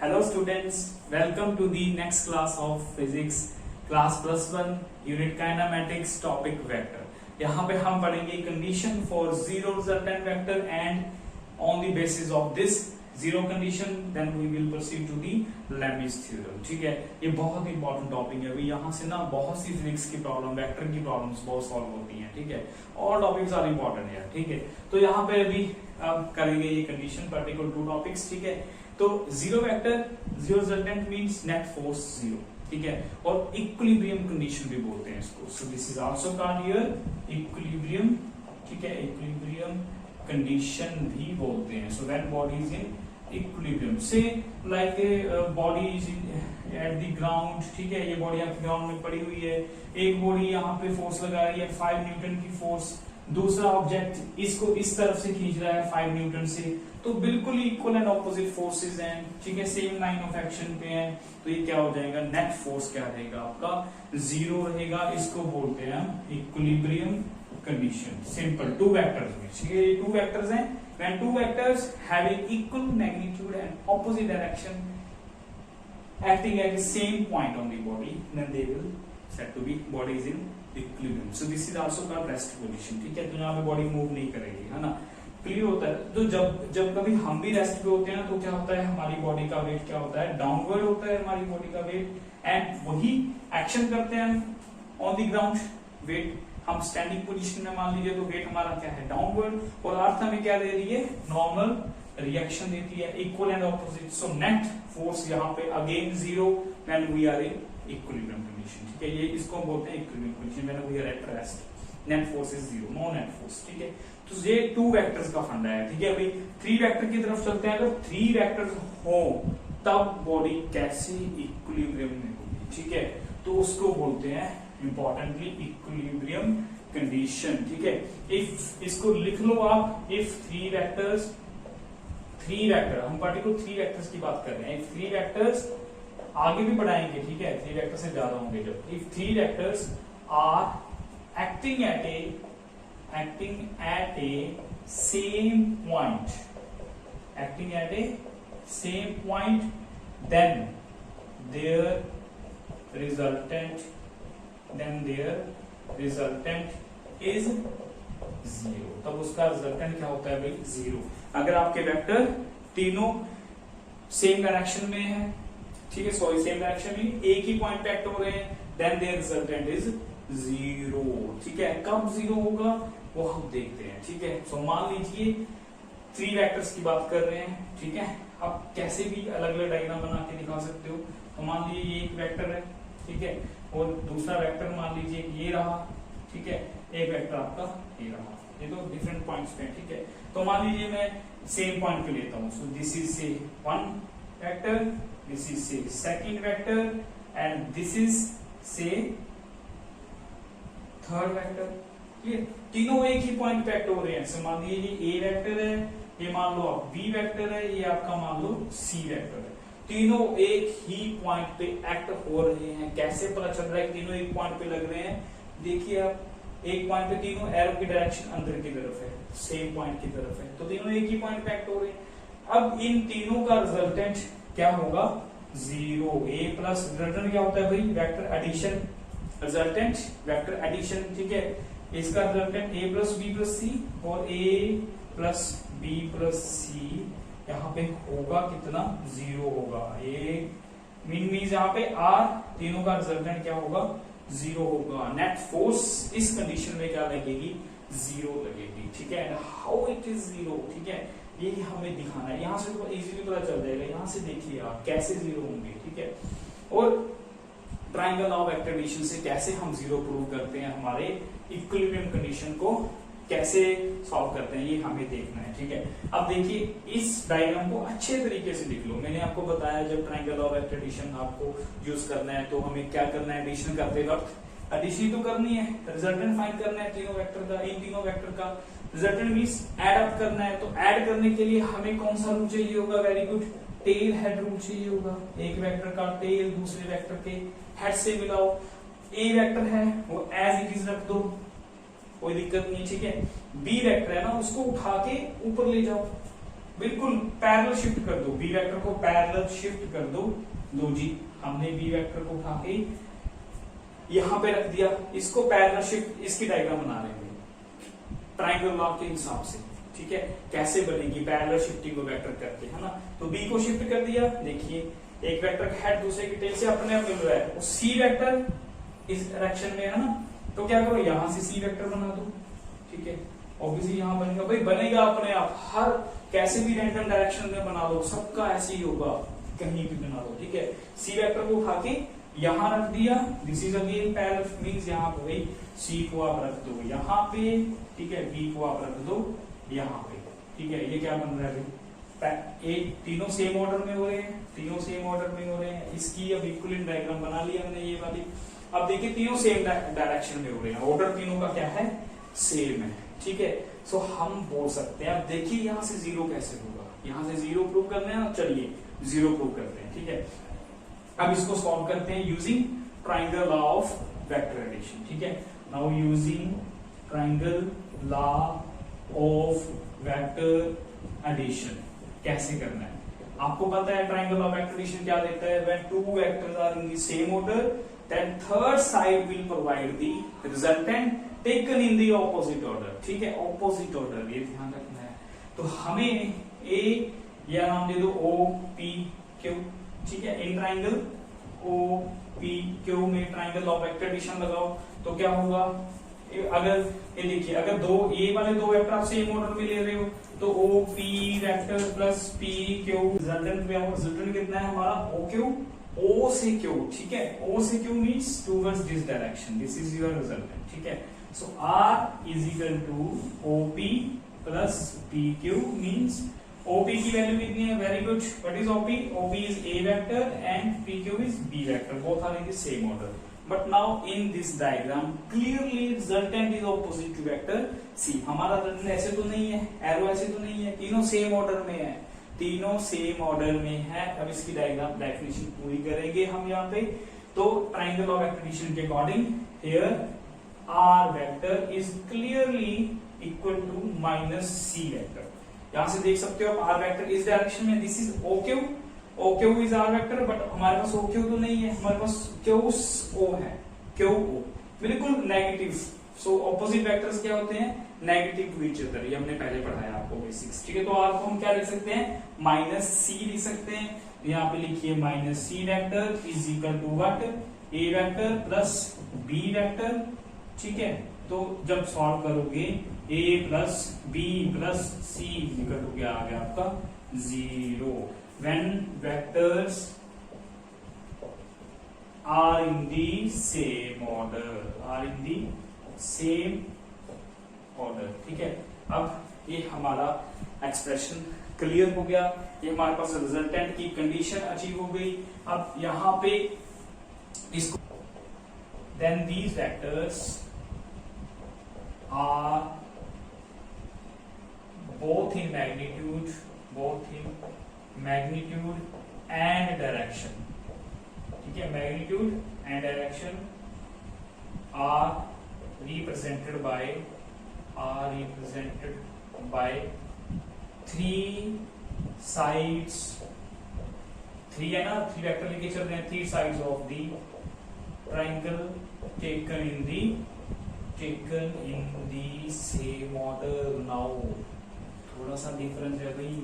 Hello students, welcome to the next class of physics, class +1 unit kinematics topic vector. यहाँ पे हम पढ़ेंगे condition for zero resultant vector and on the basis of this zero condition then we will proceed to the Lami's theorem. ठीक है, ये बहुत important topic है अभी। यहाँ से ना बहुत सी फिजिक्स की प्रॉब्लम, वेक्टर की प्रॉब्लम्स बहुत सॉल्व होती हैं। ठीक है, और टॉपिक्स आर इंपॉर्टेंट है। ठीक है, तो यहाँ पे अभी अब करेंगे ये कंडीशन पर्टिकुलर टू टॉपिक्स। ठीक है, तो zero vector zero resultant means net force zero. ठीक है, और इक्विलिब्रियम कंडीशन भी बोलते हैं इसको। So this is also called here equilibrium. ठीक है, इक्विलिब्रियम कंडीशन भी बोलते हैं। So when body is in equilibrium, say like body is at the ground. ठीक है, ये बॉडी आपके ग्राउंड में पड़ी हुई है, एक बॉडी यहाँ पे फोर्स लगा रही है 5 न्यूटन की फोर्स, दूसरा ऑब्जेक्ट इसको इस तरफ से खींच रहा है 5 न्यूटन से, तो बिल्कुल इक्वल एंड ऑपोजिट फोर्सेस हैं। ठीक है, सेम लाइन ऑफ एक्शन पे हैं, तो ये क्या हो जाएगा, नेट फोर्स क्या रहेगा आपका, जीरो रहेगा। इसको बोलते हैं हम equilibrium condition. Simple, two vectors में। ठीक है, ये टू वेक्टर्स हैं। When two vectors having equal magnitude and opposite direction acting at the same point on the body, then they will said to be body is in equilibrium. So this is also called rest position. ठीक है, तो यहाँ पे body move नहीं करेगी, है ना, clear होता है। तो जब कभी हम भी रेस्ट पे होते हैं ना, तो क्या होता है, हमारी बॉडी का वेट क्या होता है, डाउनवर्ड होता है हमारी बॉडी का वेट, एंड वही एक्शन करते हैं ऑन द ग्राउंड। वेट हम स्टैंडिंग पोजीशन में मान लीजिए, तो वेट हमारा क्या है, डाउनवर्ड, और अर्थ हमें क्या दे रही है, नॉर्मल रिएक्शन देती है, equal and opposite. So net force यहाँ पे again zero when we are in equilibrium condition. ठीक है, ये इसको बोलते हैं equilibrium condition when we are at rest, net force is zero, no net force. ठीक है, तो ये टू वेक्टर्स का फंडा है। ठीक है, अभी थ्री वेक्टर की तरफ चलते हैं। अगर थ्री वेक्टर्स हो तब बॉडी कैसे इक्विलिब्रियम में होगी। ठीक है, तो उसको बोलते हैं इंपॉर्टेंटली इक्विलिब्रियम कंडीशन। ठीक है, इफ इसको लिख लो आप, इफ थ्री वेक्टर, हम पार्टिकुलर थ्री वेक्टर्स की बात कर रहे हैं। थ्री वेक्टर्स आगे भी पढ़ाएंगे। ठीक है, थ्री वेक्टर से ज्यादा होंगे जब। If three vectors are acting at a same point, then their resultant is zero. तब उसका रिजल्टेंट क्या होता है भाई, जीरो। अगर आपके वेक्टर तीनों सेम डायरेक्शन में है, ठीक है, सॉरी सेम डायरेक्शन में एक ही पॉइंट पे एक्ट हो रहे हैं, then their resultant is zero. ठीक है, कब जीरो होगा वो हम देखते हैं। ठीक है, सो मान लीजिए थ्री वेक्टर्स की बात कर रहे हैं। ठीक है, आप कैसे भी अलग अलग डायग्राम बना के दिखा सकते हो। तो मान लीजिए ये एक वेक्टर है, ठीक है, और दूसरा वेक्टर मान लीजिए ये रहा। ठीक है, एक वेक्टर आपका ये रहा, ये तो डिफरेंट पॉइंट्स पे। ठीक है, तो मान लीजिए मैं सेम पॉइंट पे लेता हूं। सो दिस इज से वन वेक्टर, दिस इज से second vector, and this is से थर्ड वेक्टर। क्लियर, तीनों एक ही पॉइंट पे एक्ट हो रहे हैं। सो मान लीजिए ये ए वेक्टर है, ये मान लो आप बी वेक्टर है, ये आपका मान लो सी वेक्टर है। तीनों एक ही पॉइंट पे एक्ट हो रहे हैं। कैसे पता चल रहा है कि तीनों एक पॉइंट पे लग रहे हैं, देखिए आप, एक पॉइंट पे तीनों एरो की डायरेक्शन अंदर की तरफ है, सेम पॉइंट की तरफ है, तो तीनों एक ही पॉइंट पे एक्ट हो रहे हैं। अब इन तीनों का रिजल्टेंट क्या होगा, जीरो। ए प्लस रिजल्टेंट क्या होता है भाई, vector addition, resultant vector addition. ठीक है, इसका resultant A plus B plus C, और A plus B plus C यहाँ पे होगा कितना, जीरो होगा। ए मीन्स यहाँ पे आर, तीनों का रिजल्टेंट क्या होगा, जीरो होगा। नेट फोर्स इस कंडीशन में क्या लगेगी, जीरो लगेगी। ठीक है, and how it is zero. ठीक है, ये हमें दिखाना है। यहाँ से तो इजीली पता चल जाएगा, यहाँ से देखिए आप कैसे जीरो होंगे। ठीक है, और triangle law of vector addition से कैसे हम जीरो प्रूव करते हैं, हमारे इक्विलिब्रियम कंडीशन को कैसे सॉल्व करते हैं, ये हमें देखना है। ठीक है, अब देखिए इस डायग्राम को अच्छे तरीके से लिख लो। मैंने आपको बताया जब ट्राइंगल ऑफ वेक्टर एडिशन आपको यूज करना है, तो हमें क्या करना है, एडिशन करते वक्त एडिशन तो करनी है, रिजल्टेंट फाइंड करना है तीनों वेक्टर का। इन तीनों वेक्टर का रिजल्टेंट मींस ऐड अप करना है। तो ऐड करने के लिए हमें कौन सा रूल चाहिए होगा, very good, tail head rule चाहिए होगा। एक वेक्टर का टेल दूसरे वेक्टर के हेड से मिलाओ। ए वेक्टर है वो एज इट इज रख दो, कोई दिक्कत नहीं। ठीक है, बी वेक्टर है ना, उसको उठा के ऊपर ले जाओ। बिल्कुल पैरेलल शिफ्ट कर दो, बी वेक्टर को पैरेलल शिफ्ट कर दो। लो जी, हमने बी वेक्टर को उठा के यहां पे रख दिया, इसको पैरेलल शिफ्ट, इसकी डायग्राम बना लेंगे ट्रायंगल लॉ के हिसाब से। ठीक है, कैसे बनेगी पैरेलल शिफ्टिंग को वेक्टर करके, है ना। तो बी को शिफ्ट कर दिया, देखिए एक वेक्टर का हेड दूसरे की टेल से अपने आप मिल रहा है, सी वेक्टर इस डायरेक्शन में है ना, तो क्या करो यहां से सी वेक्टर बना दो। ठीक है, ऑब्वियसली यहां बनेगा, भाई बनेगा अपने आप, हर कैसे भी रैंडम डायरेक्शन में बना लो, सबका ऐसे ही होगा, कहीं भी बना लो। ठीक है, सी वेक्टर को उठा के यहां रख दिया, this is again parallel, means यहां पे भाई सी को आप रख दो यहां पे, ठीक है, बी को आप रख दो यहां पे। ठीक है, ये क्या बन रहा है भाई, एक तीनों सेम ऑर्डर में हो रहे हैं, तीनों सेम ऑर्डर में हो रहे हैं। इसकी अब इक्विवेलेंट डायग्राम बना ली हमने ये वाली। अब देखिए तीनों सेम डायरेक्शन में हो रहे हैं, ऑर्डर तीनों का क्या है, सेम है। ठीक है, सो हम बोल सकते हैं, अब देखिए यहां से जीरो कैसे होगा, यहां से जीरो प्रूव करना है, चलिए जीरो प्रूव करते हैं। ठीक है, अब इसको सॉल्व करते हैं using triangle law of vector addition. ठीक है, now using triangle law of vector addition कैसे करना है, आपको पता है ट्रायंगल ऑफ वेक्टर एडिशन क्या देता है, when two vectors are in the same order then third side will provide the resultant taken in the opposite order। ठीक है, opposite order ये ध्यान रखना है। तो हमें A या नाम दे दो O P Q। ठीक है, in triangle O P Q में ट्राइंगल ऑफ वेक्टर एडिशन लगाओ तो क्या होगा, अगर ये देखिए अगर दो ए वाले दो वेक्टर आप सेम ऑर्डर में ले रहे हो तो O P vector plus P Q resultant कितना है हमारा O Q, O से Q। ठीक है, O से Q means towards this direction, this is your resultant. ठीक है, so R is equal to OP plus PQ means OP की वैल्यू कितनी है, very good, what is OP, OP is A vector and PQ is B vector, both are in the same order. But now in this diagram clearly resultant is opposite to vector C। हमारा resultant ऐसे तो नहीं है, arrow ऐसे तो नहीं है, तीनों सेम ऑर्डर में है, तीनों सेम ऑर्डर में है। अब इसकी डायग्राम डेफिनेशन पूरी करेंगे हम यहाँ पे। तो ट्रायंगल ऑफ वेक्टर एडिशन के according here R vector is clearly equal to minus C vector. यहां से देख सकते हो आप R वेक्टर इस डायरेक्शन में, this is OQ, OQ is R vector, but हमारे पास OQ तो नहीं है, हमारे पास QO है, QO बिल्कुल नेगेटिव। सो ऑपोजिट वेक्टर्स क्या होते हैं, नेगेटिव टू ईच अदर, ये हमने पहले पढ़ाया आपको बेसिक्स। ठीक है, तो R को हम क्या लिख सकते हैं, माइनस C लिख सकते हैं। यहाँ पे लिखिए minus C vector is equal to what, A vector plus B vector. ठीक है, तो जब सॉल्व करोगे A plus B plus C equal to क्या आ गया आपका, 0। When vectors are in the same order, are in the same order। ठीक है, अब ये हमारा एक्सप्रेशन क्लियर हो गया, ये हमारे पास रिजल्टेंट की कंडीशन अचीव हो गई। अब यहां पे इसको then these vectors are both in magnitude and direction. ठीक है, magnitude and direction are represented by three sides, three है ना, थ्री वेक्टर लेके चल रहे हैं, three sides of the triangle taken in the same order. Now थोड़ा सा डिफरेंस है भाई,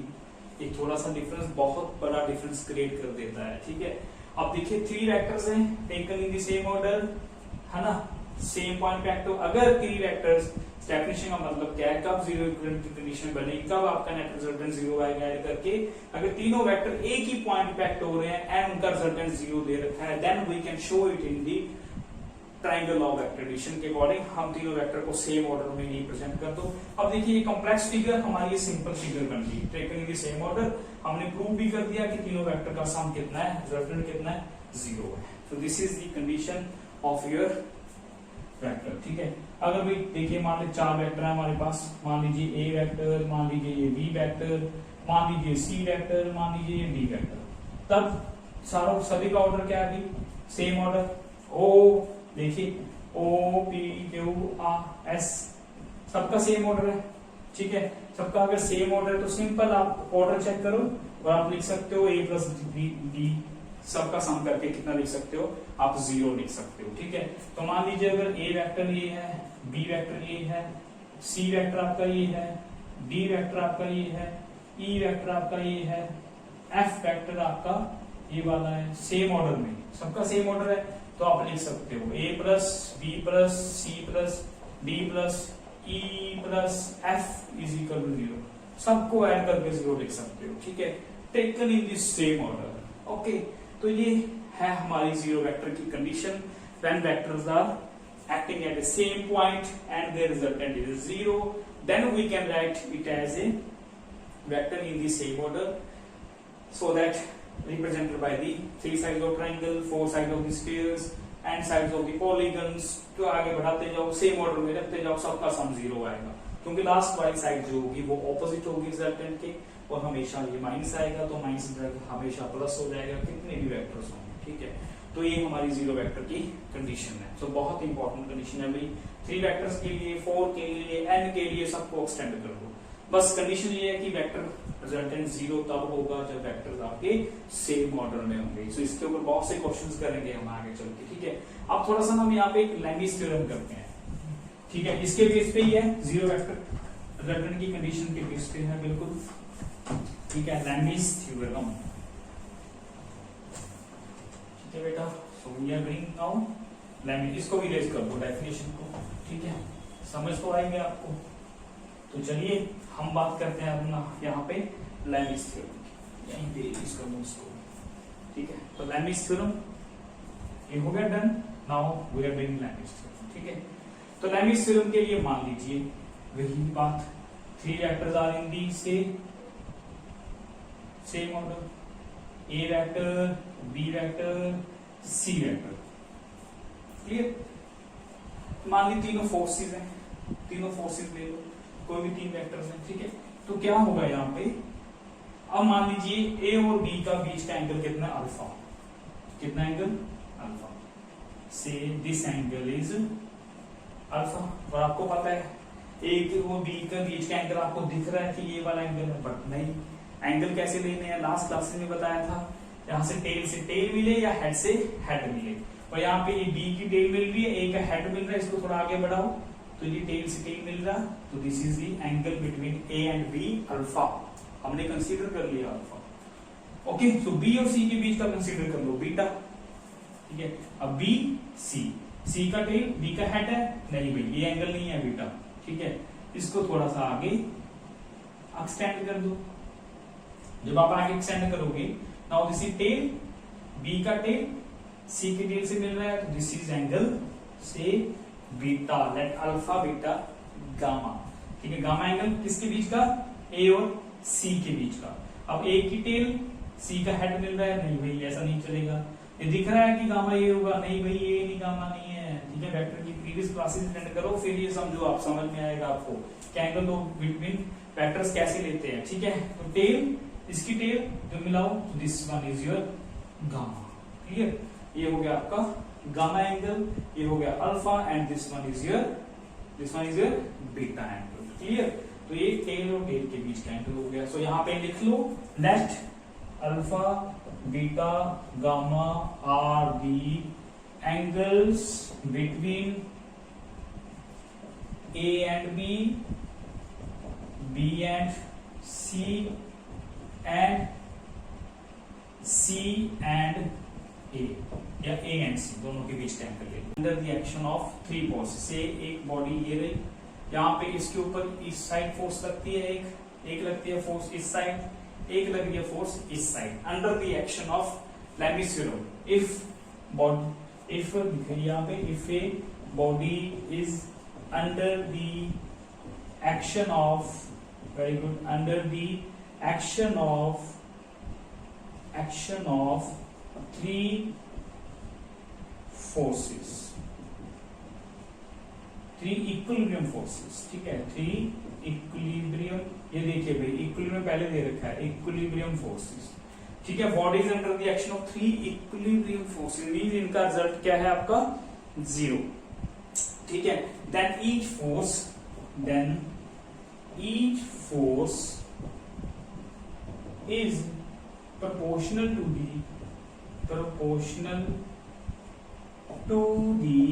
ये थोड़ा सा डिफरेंस बहुत बड़ा डिफरेंस क्रिएट कर देता है। ठीक है, अब देखिए थ्री वेक्टर्स हैं taken in the same order, है ना, सेम पॉइंट पे एक्ट हो। अगर थ्री वेक्टर्स, डेफिनेशन का मतलब क्या है, कब जीरो इक्विवेलेंट की कंडीशन बनेगी, कब आपका नेट रिजल्टेंट जीरो आएगा, ऐड करके अगर तीनों वेक्टर एक ही पॉइंट पे एक्ट हो रहे हैं एंड उनका रिजल्टेंट जीरो दे रखा है, then we can show it in the triangle of vector addition के अकॉर्डिंग हम तीनों वेक्टर को सेम ऑर्डर में रिप्रेजेंट कर दो। अब देखिए ये कॉम्प्लेक्स फिगर हमारी सिंपल फिगर बन गई, taken in the same order. हमने प्रूव भी कर दिया कि तीनों वेक्टर का सम कितना है, रिजल्टेंट कितना है, जीरो है। तो this is the condition of your vector. ठीक है, अगर भाई देखिए मान लीजिए चार वेक्टर है हमारे पास, मान लीजिए A वेक्टर, मान लीजिए ये B वेक्टर, मान लीजिए C वेक्टर, मान लीजिए ये D वेक्टर, तब सारों सभी का ऑर्डर क्या है, सेम ऑर्डर। O देखिए O P Q R S सबका सेम ऑर्डर है। ठीक है, सबका अगर सेम ऑर्डर है तो सिंपल आप ऑर्डर चेक करो और आप लिख सकते हो a प्लस बी, सबका सम करके कितना लिख सकते हो आप 0 लिख सकते हो। ठीक है, तो मान लीजिए अगर a वेक्टर ये है, b वेक्टर ये है, c वेक्टर आपका ये है, d वेक्टर आपका ये है, e वेक्टर आपका ये है, f वेक्टर आपका ये वाला है, सेम ऑर्डर में सबका सेम ऑर्डर है, तो आप लिख सकते हो a plus B plus C plus D plus E plus F is equal to 0, सबको ऐड करके 0 लिख सकते हो। ठीक है, taken in this same order. Okay, तो ये है हमारी 0 वेक्टर की condition when vectors are acting at the same point and their resultant is 0, then we can write it as a vector in the same order, so that represented by the 3 sides of triangle, 4 sides of the spheres and sides of the polygons। तो आगे बढ़ाते जाओ, same order में रखते जाओ, सबका सम 0 आएगा, क्योंकि लास्ट वाली साइड जो होगी वो ऑपोजिट होगी रिजल्टेंट के, और हमेशा ये माइनस आएगा, तो माइनस हमेशा प्लस हो जाएगा कितने भी वेक्टर्स होंगे। ठीक है, तो ये हमारी 0 वेक्टर की कंडीशन है। तो बहुत इंपॉर्टेंट कंडीशन है भाई, 3 वेक्टर्स के लिए, 4 के लिए, n के लिए, सबको एक्सटेंड कर दो। बस कंडीशन ये है कि वेक्टर रिजल्टेंट 0 तब होगा जब वेक्टर्स आपके सेम ऑर्डर में होंगे। तो इसके ऊपर बहुत से क्वेश्चंस करेंगे हम आगे चल के। ठीक है, अब थोड़ा सा हम यहाँ पे एक लैमिस थ्योरम करते हैं। ठीक है, इसके बेस पे ही है 0 वेक्टर रिजल्टेंट की कंडीशन के बेस पे है बिल्कुल। ठीक है, लैमिस थ्योरम। ठीक है बेटा, so we are doing now Lami's, इसको भी रेज कर दो डेफिनेशन को। ठीक है, समझ तो आएंगे आपको। तो चलिए हम बात करते हैं अपना यहाँ पे लैमिस थ्योरम, यहीं पे यूज कर दो इसको। ठीक है, तो लैमिस थ्योरम ये हो गया done. Now we are doing Lami's theorem. ठीक है, तो लैमिस थ्योरम के लिए मान लीजिए वही बात, 3 vectors are in the same order, a vector, b vector, c vector. Clear? मान ली तीनों फोर्सेस हैं, तीनों फोर्सेस ले लो, कोई भी 3 वेक्टर्स हैं। ठीक है, तो क्या होगा यहाँ पे, अब मान लीजिए a और b का बीच का एंगल कितना, अल्फा। कितना एंगल, अल्फा। से दिस एंगल इज अल्फा, और आपको पता है a और b का बीच का एंगल आपको दिख रहा है कि ये वाला एंगल है, बट नहीं, एंगल कैसे लेने हैं लास्ट क्लास में बताया था, यहाँ से टेल मिले या हेड से हेड मिले, और यहाँ पे ये बी की टेल मिल रही है, ए का हेड मिल रहा है, इसको थोड़ा आगे बढ़ाओ तो ये टेल से टेल मिल रहा, तो this is the angle between A and B, alpha. हमने कंसीडर कर लिया अल्फा। ओके, सो बी और सी के बीच का कंसीडर कर लो बीटा। ठीक है, अब बी सी का टेल, बी का हेड है, नहीं भाई ये एंगल नहीं है बीटा। ठीक है, इसको थोड़ा सा आगे एक्सटेंड कर दो। जब आप आगे एक्सटेंड करोगे, now this is tail, B का टेल सी के टेल से मिल रहा है, तो दिस इज एंगल से beta, let alpha beta gamma. ठीक है, गामा एंगल किसके बीच का, ए और सी के बीच का। अब ए की टेल सी का हेड मिल रहा है, नहीं भाई ऐसा नहीं चलेगा, ये दिख रहा है कि गामा ये होगा, नहीं भाई ये नहीं, गामा नहीं है। ठीक है, वेक्टर की प्रीवियस क्लासेस अटेंड करो, फिर ये समझो, आप समझ में आएगा आपको कि एंगल दो बिटवीन वेक्टर्स कैसे लेते हैं। ठीक है, तो टेल, इसकी टेल जो मिलाओ, तो this one is your gamma. Clear, ये हो गया आपका गामा एंगल, ये हो गया alpha, and this one is your beta angle. Clear, तो ये टेल और टेल के बीच का एंगल हो गया। सो यहाँ पे लिख लो, let alpha beta gamma are the angles between A and B and C and C and A, या A एंड C दोनों के बीच का एंगल ले लो। Under the action of 3 forces, say एक बॉडी ये रही, यहाँ पे इसके ऊपर इस साइड फोर्स लगती है, एक लगती है फोर्स इस साइड, एक लग रही है फोर्स इस side. Under the action of Lami's theorem, if यहाँ पे if a body is under the action of, very good, under the action of 3 forces, 3 equilibrium forces. ठीक है, 3 इक्विलिब्रियम, ये देखिए भाई इक्विलिब्रियम पहले दे रखा है, इक्विलिब्रियम फोर्सेस। ठीक है, bodies under the action of 3 equilibrium forces, means इनका रिजल्ट क्या है आपका 0। ठीक है, then each force is proportional to the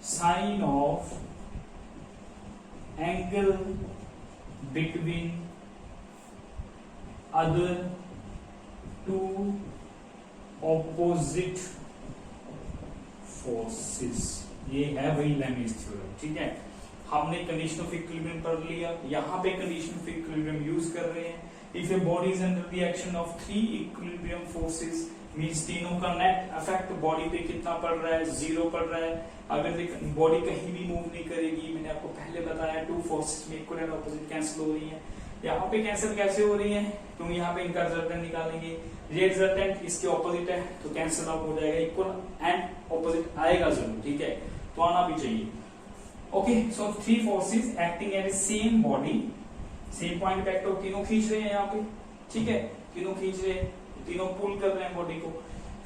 sine of angle between other two opposite forces। ये है वही लेमिस थ्योरम, ठीक है। हमने कंडीशन ऑफ इक्विलिब्रियम पढ़ लिया, यहाँ पे कंडीशन ऑफ इक्विलिब्रियम यूज कर रहे हैं। If a body is under the action of 3 equilibrium forces, means तीनों का नेट इफेक्ट बॉडी पे कितना पड़ रहा है, 0 पड़ रहा है। अगर बॉडी कहीं भी मूव नहीं करेगी, मैंने आपको पहले बताया 2 फोर्सेस में इक्वल एंड ऑपोजिट कैंसिल हो रही है। यहाँ पे कैंसिल कैसे हो रही है, क्योंकि यहाँ पे इनका रिजल्टेंट निकालेंगे, ये रिजल्टेंट इसके ऑपोजिट है तो कैंसिल आउट हो जाएगा, इक्वल एंड ऑपोजिट आएगा जरूर, ठीक है, तो आना भी चाहिए। Okay, so 3 forces acting at same body, same point पे एक्ट, तीनों खींच रहे हैं यहाँ पे, ठीक है, तीनों खींच रहे हैं, तीनों पुल कर रहे हैं बॉडी को,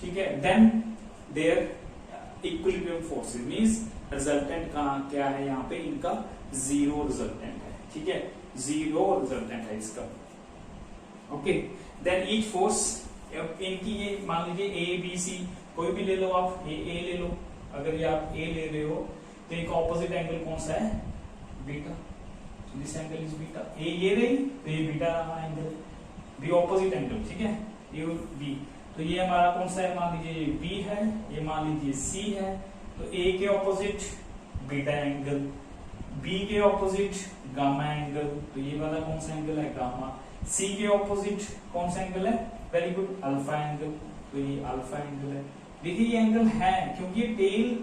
ठीक है। Then there equilibrium forces means resultant कहां क्या है, यहाँ पे इनका 0 रिजल्टेंट है, ठीक है, 0 रिजल्टेंट है इसका। ओके, देन ईच फोर्स, इनकी ये मान लीजिए ए बी सी कोई भी ले लो आप, ये ए ले लो, अगर ये आप ए ले रहे हो तो इनका ऑपोजिट एंगल कौन सा है, beta, this angle is beta. ए ये रही तो ये बीटा रहा एंगल, बी ऑपोजिट एंगल, ठीक है, ये बी, तो ये हमारा कौन सा है, मान लीजिए ये बी है, ये मान लीजिए सी है, तो ए के ऑपोजिट बीटा एंगल, बी के ऑपोजिट गामा एंगल, तो ये वाला कौन सा एंगल है, गामा। सी के ऑपोजिट कौन सा एंगल है, वेरी गुड, अल्फा एंगल, तो ये अल्फा एंगल है। देखिए ये एंगल है, क्योंकि ये टेल,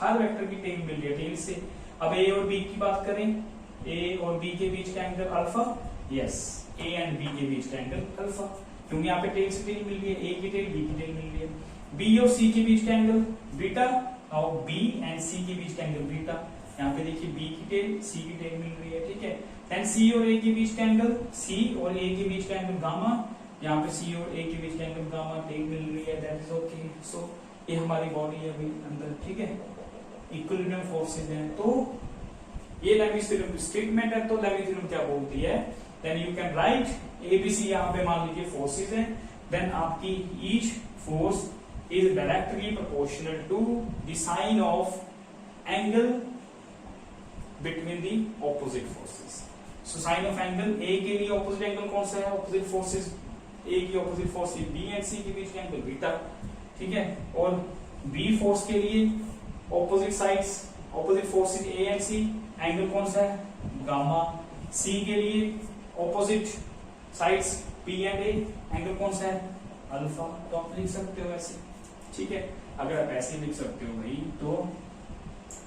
हर वेक्टर की टेल मिल रही है टेल से। अब ए और बी की बात करें, ए और बी के बीच का angle alpha, yes, A and B के बीच का एंगल अल्फा, क्योंकि यहाँ पे टेल से टेल मिल रही है, ए की टेल बी की टेल मिल रही है। बी और सी के बीच का एंगल बीटा, और बी एंड सी के बीच का एंगल बीटा, यहाँ पे देखिए बी की टेल सी की टेल मिल रही है, ठीक है। देन सी और ए के बीच का एंगल, सी और ए के बीच का एंगल गामा, यहाँ पे सी और ए के बीच का एंगल गामा, टेल मिल रही है, दैट इज ओके। सो ये हमारी बॉडी है अभी अंदर, ठीक है, इक्विलिब्रियम फोर्सेस हैं। तो ये लेमिस थ्योरम स्टेटमेंट है, तो लेमिस थ्योरम क्या बोलती है, then you can write ABC, यहाँ पे मान लीजिए फोर्सेस हैं, देन आपकी each force is directly proportional to the sine of angle between the opposite forces. So sine of angle, A के लिए ऑपोजिट एंगल कौन सा है, ऑपोजिट फोर्सेस, ए की ऑपोजिट फोर्स बी एंड सी के बीच का एंगल बीटा, ठीक है। और बी फोर्स के लिए opposite sides, opposite forces A and C, angle कौन सा है, गामा। सी के लिए opposite sides B and A, angle कौन सा है, अल्फा। तो आप लिख सकते हो ऐसे, ठीक है। अगर आप ऐसे लिख सकते हो भाई, तो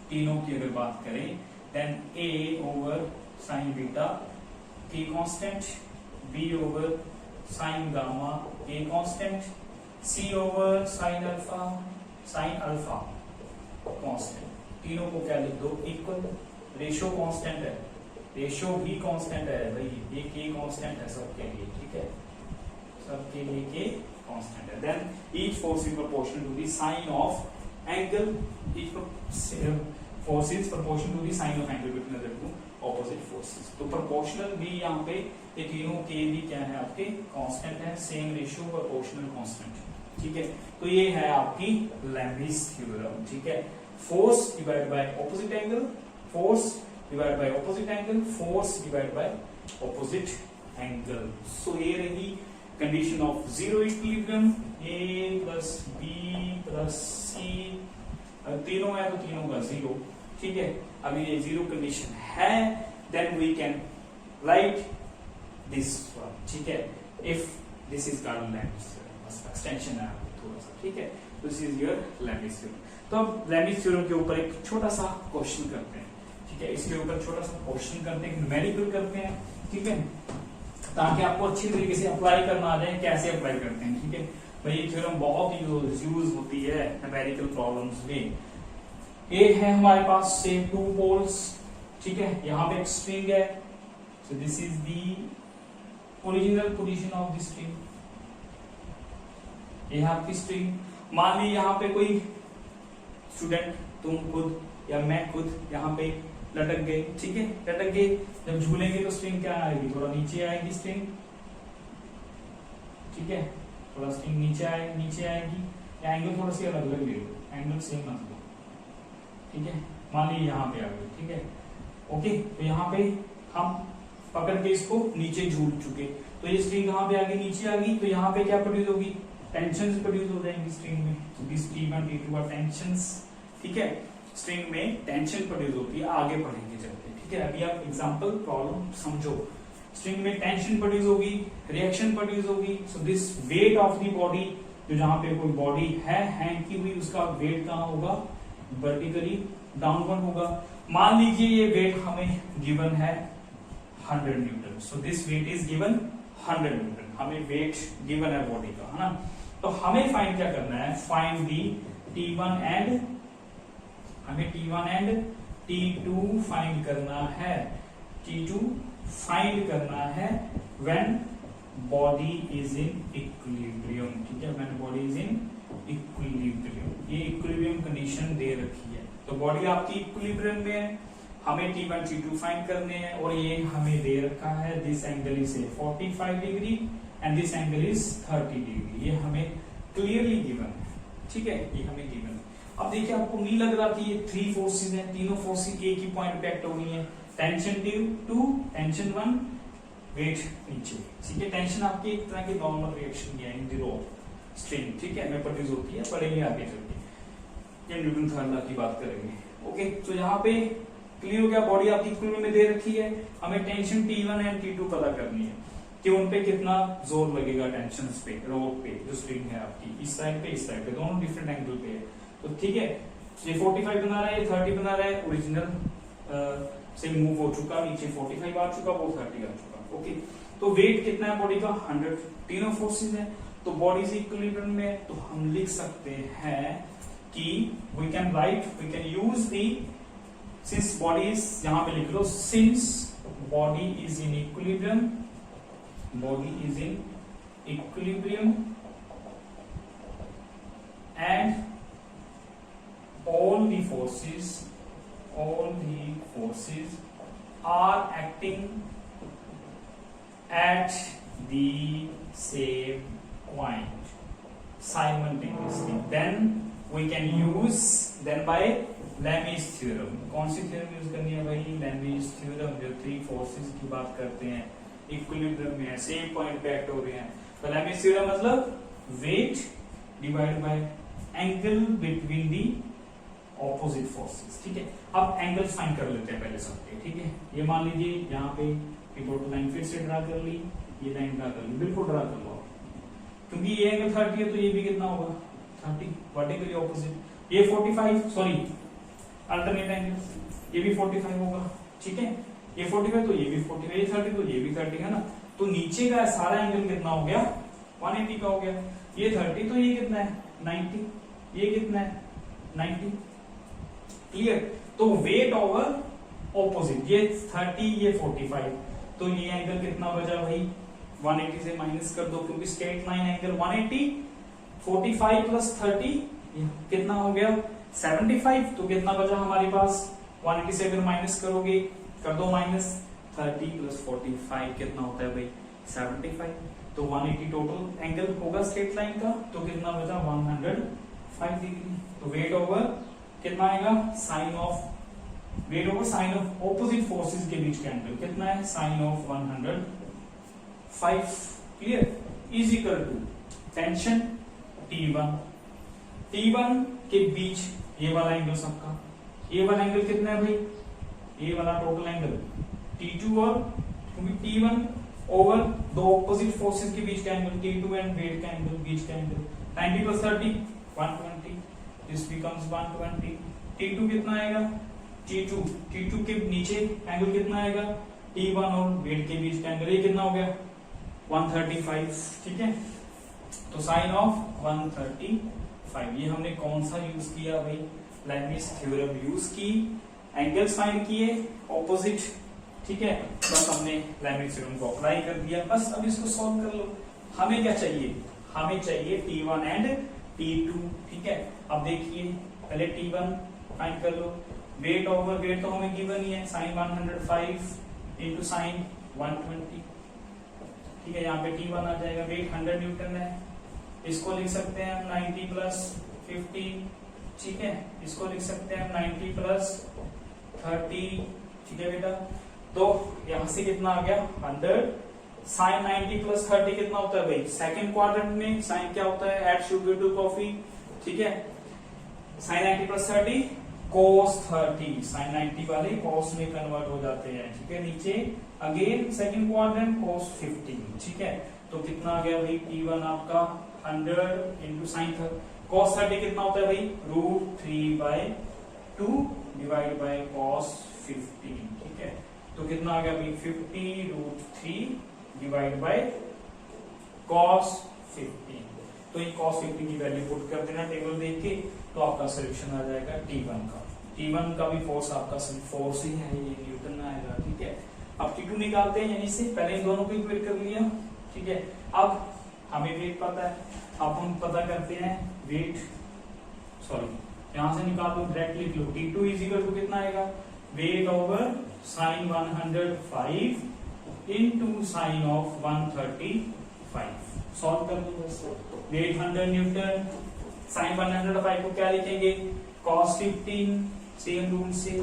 तीनों की अगर बात करें, then A over sine beta के constant, B over sine gamma के constant, C over sine alpha constant, तीनों को क्या लिख दो, इक्वल। रेशो कांस्टेंट है, रेशो भी कांस्टेंट है भाई, ये के कांस्टेंट है सबके लिए, ठीक है, सबके लिए के कांस्टेंट है। Then each force is proportional to the sine of angle, each force is proportional to the sine of angle between the two opposite forces. तो प्रोपोर्शनल भी यहाँ पे ये तीनों के भी क्या है, आपके कांस्टेंट है, सेम रेशियो, प्रोपोर्शनल कांस्टेंट, ठीक है। तो ये है आपकी लेमिस थ्योरम, ठीक है। Force divide by opposite angle, force divide by opposite angle, force divide by opposite angle. So ये रही condition of zero equilibrium, A plus B plus C, तीनों है तो तीनों का 0, ठीक है। अभी ये 0 कंडीशन है, then we can write this one, ठीक है, if this is called Lami's theorem, बस एक्सटेंशन है थोड़ा सा, ठीक है। This is your Lami's theorem. तो अब लेमिस थ्योरम के ऊपर एक छोटा सा क्वेश्चन करते हैं, ठीक है, इसके ऊपर छोटा सा क्वेश्चन करते हैं, न्यूमेरिकल करते हैं, ठीक है, ताकि आपको अच्छी तरीके से अप्लाई करना आ जाए, कैसे अप्लाई करते हैं, ठीक है। भाई ये थ्योरम बहुत ही यूज होती है न्यूमेरिकल प्रॉब्लम्स में। एक है हमारे पास से 2 पोल्स, ठीक है, यहाँ पे एक स्ट्रिंग है, सो this is the original position of the string, ये है आपकी स्ट्रिंग। मान ली यहाँ पे कोई स्टूडेंट, तुम खुद या मैं खुद यहाँ पे लटक गए, ठीक है, लटक गए। जब झूलेंगे तो स्ट्रिंग क्या आएगी, थोड़ा नीचे आएगी स्ट्रिंग, ठीक है, थोड़ा स्ट्रिंग नीचे आएगी। या एंगल थोड़ा सी अलग अलग ले लो, एंगल सेम मत लो, ठीक है। मान लीजिए यहाँ पे आ गई, ठीक है, ओके। तो यहाँ पे हम पकड़ के इसको नीचे झूल चुके, तो ये स्ट्रिंग कहाँ पे आ गई, नीचे आ गई। तो यहाँ पे क्या प्रोड्यूस होगी, टेंशन प्रोड्यूस हो जाएंगी स्ट्रिंग में। This T1 T2 are tensions, ठीक है, स्ट्रिंग में टेंशन प्रोड्यूस होती है, आगे पढ़ेंगे चलते, ठीक है। अभी आप एग्जांपल प्रॉब्लम समझो। स्ट्रिंग में टेंशन प्रोड्यूस होगी, रिएक्शन प्रोड्यूस होगी। सो this weight of the body, जो जहां पे कोई बॉडी है हैंग की हुई, उसका वेट कहाँ होगा, वर्टिकली डाउनवर्ड होगा। मान लीजिए ये वेट हमें गिवन है 100 newton. So this weight is given 100 newton, हमें वेट गिवन है बॉडी का, है ना। तो हमें फाइंड क्या करना है, फाइंड दी T1 एंड, हमें T1 एंड T2 फाइंड करना है, T2 फाइंड करना है when body is in equilibrium, ठीक है, when body is in equilibrium. ये इक्विलिब्रियम कंडीशन दे रखी है, तो बॉडी आपकी इक्विलिब्रियम में है, हमें T1 T2 फाइंड करने हैं। और ये हमें दे रखा है, this angle is 45 degree and this angle is 30 degree, ये हमें क्लियरली गिवन है, ठीक है, ये हमें गिवन है। अब देखिए, आपको नहीं लग रहा कि ये 3 फोर्सेस हैं, तीनों फोर्सेस एक ही पॉइंट पे एक्ट हो रही है। टेंशन 2, टेंशन 1, वेट नीचे, ठीक है। टेंशन आपकी एक तरह की नॉर्मल रिएक्शन है इन द रॉड स्ट्रिंग, ठीक है, में प्रोड्यूस होती है, पढ़ेंगे आगे चलके, ये न्यूटन थर्ड लॉ की बात करेंगे, ओके। तो यहाँ पे क्लियर हो गया, बॉडी आपकी इक्विलिब्रियम में दे रखी है, हमें टेंशन T1 एंड T2 पता करनी है कि उन पे कितना जोर लगेगा, टेंशन पे, रोड पे, जो स्ट्रिंग है आपकी, इस साइड पे, दोनों डिफरेंट एंगल पे है। तो ठीक है, ये 45 बना रहा है, ये 30 बना रहा है, ओरिजिनल से मूव हो चुका, नीचे 45 आ चुका, वो 30 आ चुका, ओके। तो वेट कितना है बॉडी का, 100, तीनों फोर्सेस है, तो बॉडी से इक्विलिब्रियम में। तो हम लिख सकते हैं कि we can use the, since body is, यहां पे लिख लो, since body is in equilibrium, body is in equilibrium and all the forces are acting at the same point simultaneously, then we can use, then by Lami's theorem, कौन सी theorem use करनी है भाई, Lami's theorem, जो 3 forces की बात करते हैं, equilibrium में है, सेम पॉइंट पे एक्ट हो रहे हैं। तो Lami's theorem मतलब weight divide by angle between the opposite forces, ठीक है। अब एंगल फाइंड कर लेते हैं पहले सबके, ठीक है। ये मान लीजिए यहाँ पे टोटल लाइन फिर से ड्रा कर ली, ये लाइन ड्रा कर ली, बिल्कुल ड्रा कर लो, क्योंकि ये एंगल 30 है, तो ये भी कितना होगा, 30, वर्टिकली ऑपोजिट। ये 45, सॉरी अल्टरनेट एंगल, ये भी 45 होगा, ठीक है। ये 45 तो ये भी 45, ये 30 तो ये भी 30, है ना। तो नीचे का सारा एंगल कितना हो गया, 180 का हो गया। ये 30 तो ये कितना है, 90, ये कितना है, 90, क्लियर। तो वेट ओवर ऑपोजिट, ये 30, ये 45, तो ये एंगल कितना बचा भाई, 180 से माइनस कर दो, क्योंकि स्ट्रेट लाइन एंगल 180, 45 प्लस 30 कितना हो गया, 75। तो कितना बचा हमारे पास, 180 से अगर माइनस करोगे, कर दो माइनस, 30 प्लस 45 कितना होता है भाई, 75। तो 180 टोटल एंगल होगा स्ट्रेट लाइन का, तो कितना बचा, 105 डिग्री। तो वेट ओवर कितना आएगा, sine of, weight over sine of opposite forces के बीच का एंगल कितना है, sine of 105, clear, is equal to tension T1 के बीच ये वाला एंगल सबका, ये वाला एंगल कितना है भाई, ये वाला टोटल एंगल T2 और, क्योंकि T1 ओवर दो ऑपोजिट फोर्सेस के बीच का एंगल, T2 एंड वेट का एंगल, बीच का angle, 90 plus 30 120, this becomes 120। T2 कितना आएगा, T2 के नीचे एंगल कितना आएगा, T1 और वेट के बीच का एंगल, ये कितना हो गया, 135, ठीक है। तो साइन ऑफ 135, ये हमने कौन सा यूज किया भाई, Lami's थ्योरम यूज की, एंगल्स फाइंड किए ऑपोजिट, ठीक है, बस हमने Lami's थ्योरम को अप्लाई कर दिया, बस अब इसको सॉल्व कर लो। हमें क्या चाहिए, हमें चाहिए T1 एंड T2, ठीक है। अब देखिए, पहले T1 फाइंड कर लो। वेट ओवर वेट तो हमें गिवन ही है, साइन 105 इंटू साइन 120, ठीक है। यहाँ पे T1 आ जाएगा, वेट 100 न्यूटन है, इसको लिख सकते हैं हम 90 प्लस 50, ठीक है। इसको लिख सकते हैं हम 90 प्लस 30, ठीक है बेटा। तो यहां से कितना आ गया 100, साइन 90 प्लस 30 कितना होता है भाई, सेकंड क्वाड्रेंट में साइन क्या होता है, ऐड शुगर टू कॉफी, ठीक है। साइन 90 प्लस 30 cos 30, साइन 90 वाले cos में कन्वर्ट हो जाते हैं, ठीक है। नीचे अगेन सेकंड क्वाड्रेंट cos 15, ठीक है। तो कितना आ गया भाई T1 आपका 100 इंटू साइन cos 30 कितना होता है भाई, √3/2 डिवाइड बाय cos 15, ठीक है। तो कितना आ गया भाई 50√3 डिवाइड बाय cos 15। तो ये cos 15 की वैल्यू पुट कर देना टेबल देख के, तो आपका सोल्यूशन आ जाएगा T1 का। T1 का भी फोर्स आपका फोर्स ही है, ये न्यूटन में आएगा, ठीक है। अब T2 निकालते हैं, यानी से पहले इन दोनों को इक्वेट कर लिया, ठीक है। अब हमें वेट पता है, अब हम पता करते हैं वेट, सॉरी यहां से निकाल दो, डायरेक्टली लिख लो। T2 इज इक्वल टू कितना आएगा, weight over sine 105 into sine of 135, solve कर दो बस। वेट 100 न्यूटन, साइन 105 को क्या लिखेंगे, cos 15, सेम रूल से,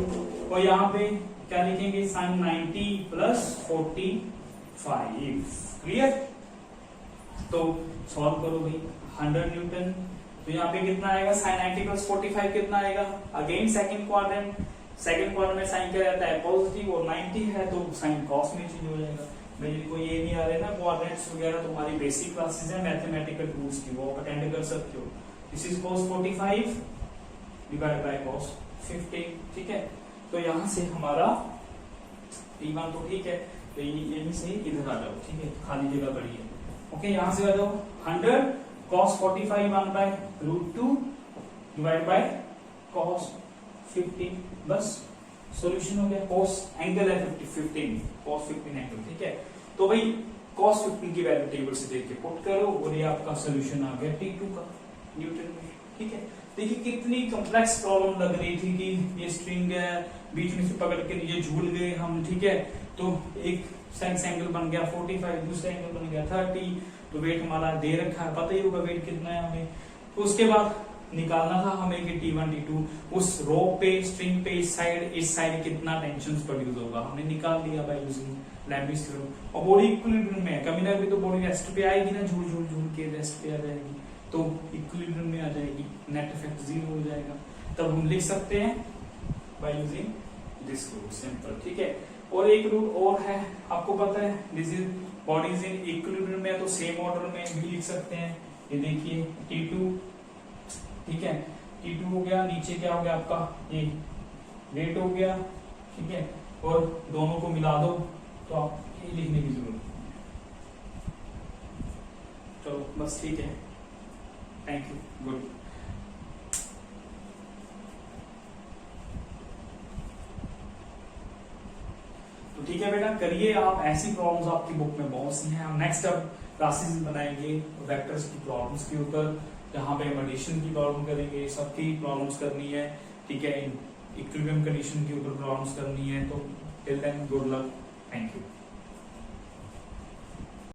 और यहाँ पे क्या लिखेंगे, साइन 90 प्लस 45, क्लियर। तो सॉल्व करो भाई, 100 न्यूटन, तो यहाँ पे कितना आएगा, साइन 90 प्लस 45 कितना आएगा, अगेन सेकंड क्वाड्रेंट में साइन क्या रहता है, पॉजिटिव, और 90 है तो साइन कॉस में चेंज हो जाएगा। मेरे को ये नहीं आ रहे ना क्वाड्रेंट्स वगैरह, तुम्हारी बेसिक क्लासेस है मैथमेटिकल टूल्स की, वो अटेंड कर सकते हो। This is cos 45 divide by cos 15, ठीक है। तो यहां से हमारा T1 तो ठीक है, तो यहीं से इधर आ जाओ, ठीक है, खाली जगह पड़ी है, ओके। यहां से आ जाओ 100 cos 45 1 by √2 divide by cos 15, बस सॉल्यूशन हो गया। cos एंगल है 15 cos 15 एंगल, ठीक है। तो भाई cos 15 की वैल्यू टेबल से देख के पुट करो, और ये आपका सॉल्यूशन आ गया T2 का न्यूटन में, ठीक है। देखिए कितनी कॉम्प्लेक्स प्रॉब्लम लग रही थी कि ये स्ट्रिंग है, बीच में से पकड़ के नीचे झूल गए हम, ठीक है। तो एक साइड एंगल बन गया 45, दूसरा एंगल बन गया 30, तो वेट हमारा दे रखा है, पता ही होगा वेट कितना है हमें। तो उसके बाद निकालना था हमें कि T1 T2 उस रोप पे, स्ट्रिंग पे, इस साइड कितना टेंशन प्रोड्यूस होगा, हमने निकाल लिया बाय यूजिंग लैम्बिस थ्योरम। और बॉडी इक्विलिब्रियम में है, कभी ना कभी तो बॉडी रेस्ट पे आएगी ना, झूल के रेस्ट पे आ जाएगी, तो इक्विलिब्रियम में आ जाएगी, नेट इफेक्ट 0 हो जाएगा। तब हम लिख सकते हैं by using this rule, simple, ठीक है। और एक रूल और है, आपको पता है, this is bodies in equilibrium में, तो सेम ऑर्डर में भी लिख सकते हैं। ये देखिए T2, ठीक है, T2 हो गया, नीचे क्या हो गया आपका, ये वेट हो गया, ठीक है, और दोनों को मिला दो तो आप ये लिखने की जरूरत है। चलो बस ठीक है, थैंक यू, गुड। तो ठीक है बेटा, करिए आप, ऐसी प्रॉब्लम्स आपकी बुक में बहुत सी हैं। हम नेक्स्ट अब क्लासेस बनाएंगे वेक्टर्स की प्रॉब्लम्स के ऊपर, जहां पे हम एडिशन की प्रॉब्लम करेंगे, सबकी प्रॉब्लम्स करनी है, ठीक है। इक्विलिब्रियम कंडीशन के ऊपर प्रॉब्लम्स करनी है। तो till then good luck, thank you.